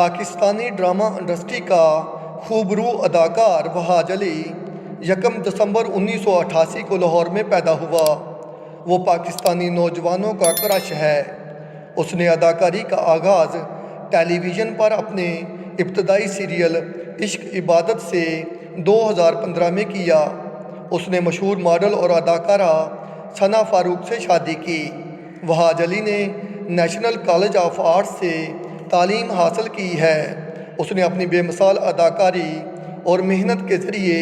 Pakistani drama industry کا خوبرو اداکار وہاج علی 1 دسمبر 1988 کو لاہور میں پیدا ہوا۔ وہ پاکستانی نوجوانوں کا کرش ہے۔ اس نے اداکاری کا آغاز ٹیلی ویژن پر اپنے ابتدائی سیریل عشق عبادت سے 2015 میں کیا۔ اس نے مشہور ماڈل اور اداکارہ ثنا فاروق سے شادی کی۔ وہاج علی نے نیشنل کالج آف آرٹس سے تعلیم حاصل کی ہے۔ اس نے اپنی بے مثال اداکاری اور محنت کے ذریعے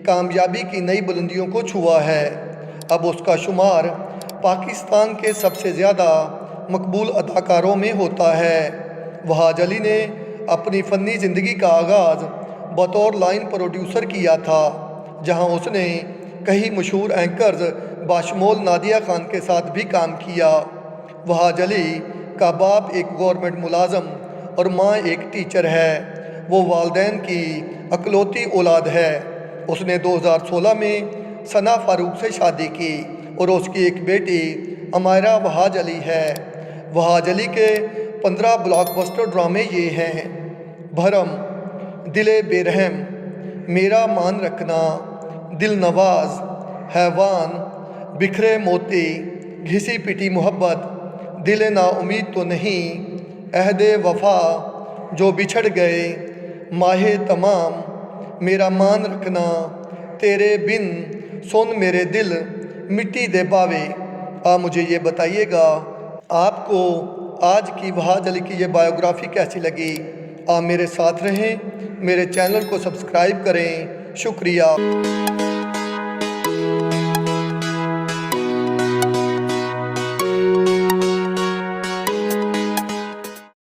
کامیابی کی نئی بلندیوں کو چھوا ہے۔ اب اس کا شمار پاکستان کے سب سے زیادہ مقبول اداکاروں میں ہوتا ہے۔ وہاج علی نے اپنی فنی زندگی کا آغاز بطور لائن پروڈیوسر کیا تھا، جہاں اس نے کئی مشہور اینکرز بشمول نادیہ خان کے ساتھ بھی کام کیا۔ وہاج علی کا باپ ایک گورنمنٹ ملازم اور ماں ایک ٹیچر ہے۔ وہ والدین کی اکلوتی اولاد ہے۔ اس نے 2016 میں ثنا فاروق سے شادی کی اور اس کی ایک بیٹی امائرہ وہاج علی ہے۔ وہاج علی کے 15 بلاک بسٹر ڈرامے یہ ہیں: بھرم، دل بے رحم، میرا مان رکھنا، دل نواز، حیوان، بکھرے موتی، گھسی پٹی محبت، دل نا امید تو نہیں، عہد وفا، جو بچھڑ گئے، ماہ تمام، میرا مان رکھنا، تیرے بن، سن میرے دل، مٹی دے باوے۔ آپ مجھے یہ بتائیے گا آپ کو آج کی وہاج علی کی یہ بایوگرافی کیسی لگی؟ آپ میرے ساتھ رہیں، میرے چینل کو سبسکرائب کریں۔ شکریہ۔